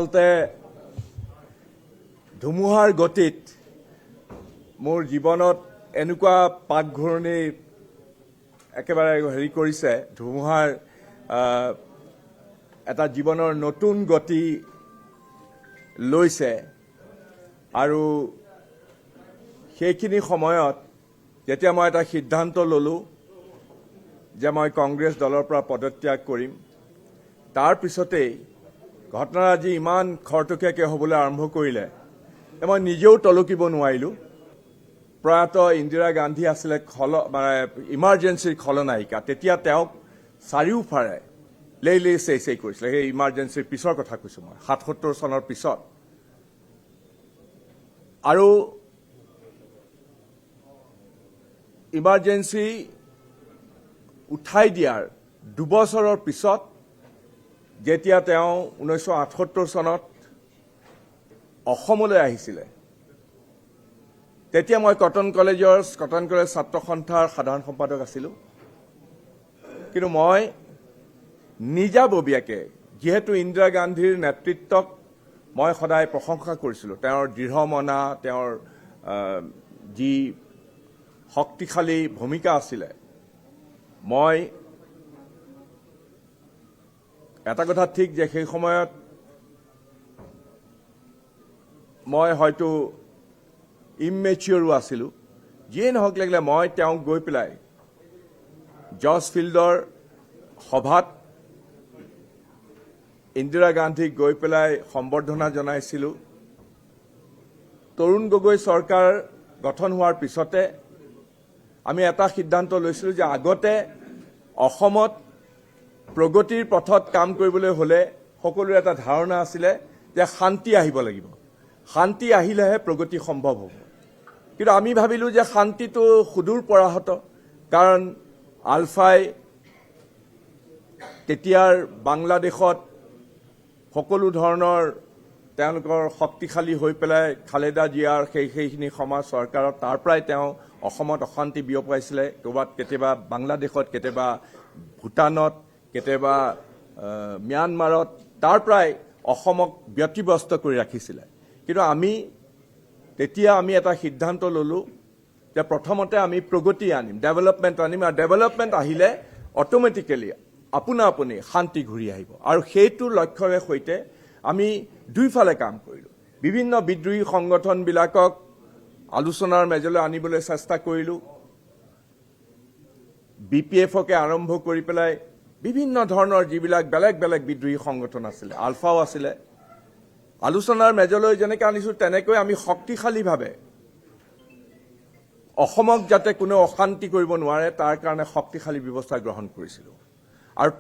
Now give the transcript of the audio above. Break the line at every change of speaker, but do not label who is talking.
আচলতে ধুমুহাৰ গতিত মোৰ জীৱনত এনেকুৱা পাকঘূৰণি একেবাৰে হেৰি কৰিছে, ধুমুহাৰ এটা জীৱনৰ নতুন গতি লৈছে। আৰু সেইখিনি সময়ত যেতিয়া মই এটা সিদ্ধান্ত ল'লোঁ যে মই কংগ্ৰেছ দলৰ পৰা পদত্যাগ কৰিম, তাৰ পিছতেই ঘটনাৰাজি ইমান খৰতকীয়াকৈ হ'বলৈ আৰম্ভ কৰিলে মই নিজেও টলকিব নোৱাৰিলোঁ। প্ৰয়াত ইন্দিৰা গান্ধী আছিলে ইমাৰ্জেঞ্চিৰ খলনায়িকা। তেতিয়া তেওঁক চাৰিওফাৰে লেই চেই কৰিছিলে। সেই ইমাৰ্জেঞ্চিৰ পিছৰ কথা কৈছোঁ মই, ৭৭ চনৰ পিছত। আৰু ইমাৰ্জেঞ্চি উঠাই দিয়াৰ দুবছৰৰ পিছত যেতিয়া তেওঁ 1978 চনত অসমলৈ আহিছিলে, তেতিয়া মই কটন কলেজ ছাত্ৰ সন্থাৰ সাধাৰণ সম্পাদক আছিলোঁ। কিন্তু মই নিজাববীয়াকৈ, যিহেতু ইন্দিৰা গান্ধীৰ নেতৃত্বক মই সদায় প্ৰশংসা কৰিছিলোঁ, তেওঁৰ দৃঢ়মনা, তেওঁৰ যি শক্তিশালী ভূমিকা আছিলে, মই এটা কথা ঠিক যে সেই সময়ত মই হয়তো ইমেচিয়ৰো আছিলোঁ। যিয়ে নহওক লাগিলে মই তেওঁক গৈ পেলাই জৰ্জ ফিল্ডৰ সভাত ইন্দিৰা গান্ধীক গৈ পেলাই সম্বৰ্ধনা জনাইছিলোঁ। তৰুণ গগৈ চৰকাৰ গঠন হোৱাৰ পিছতে আমি এটা সিদ্ধান্ত লৈছিলোঁ যে আগতে অসমত প্ৰগতিৰ পথত কাম কৰিবলৈ হ'লে সকলোৰে এটা ধাৰণা আছিলে যে শান্তি আহিব লাগিব, শান্তি আহিলেহে প্ৰগতি সম্ভৱ হ'ব। কিন্তু আমি ভাবিলোঁ যে শান্তিটো সুদূৰ পৰাহত, কাৰণ আলফাই তেতিয়াৰ বাংলাদেশত সকলো ধৰণৰ তেওঁলোকৰ শক্তিশালী হৈ পেলাই খালেদা জিয়াৰ সেইখিনি সমাজ চৰকাৰত, তাৰ পৰাই তেওঁ অসমত অশান্তি বিয়পাইছিলে। কেতিয়াবা বাংলাদেশত, কেতিয়াবা ভূটানত, কেতিয়াবা ম্যানমাৰত, তাৰ পৰাই অসমক ব্যতিব্যস্ত কৰি ৰাখিছিলে। কিন্তু তেতিয়া আমি এটা সিদ্ধান্ত ল'লোঁ যে প্ৰথমতে আমি প্ৰগতি আনিম, ডেভেলপমেণ্ট আনিম, আৰু ডেভেলপমেণ্ট আহিলে অট'মেটিকেলি আপুনি শান্তি ঘূৰি আহিব। আৰু সেইটো লক্ষ্যৰে সৈতে আমি দুইফালে কাম কৰিলোঁ। বিভিন্ন বিদ্ৰোহী সংগঠনবিলাকক আলোচনাৰ মেজলৈ আনিবলৈ চেষ্টা কৰিলোঁ। BPFকে আৰম্ভ কৰি পেলাই বিভিন্ন ধৰণৰ যিবিলাক বেলেগ বেলেগ বিদ্ৰোহী সংগঠন আছিলে, আলফাও আছিলে, আলোচনাৰ মেজলৈ যেনেকৈ আনিছোঁ তেনেকৈ আমি শক্তিশালীভাৱে অসমক যাতে কোনেও অশান্তি কৰিব নোৱাৰে তাৰ কাৰণে শক্তিশালী ব্যৱস্থা গ্ৰহণ কৰিছিলোঁ। আৰু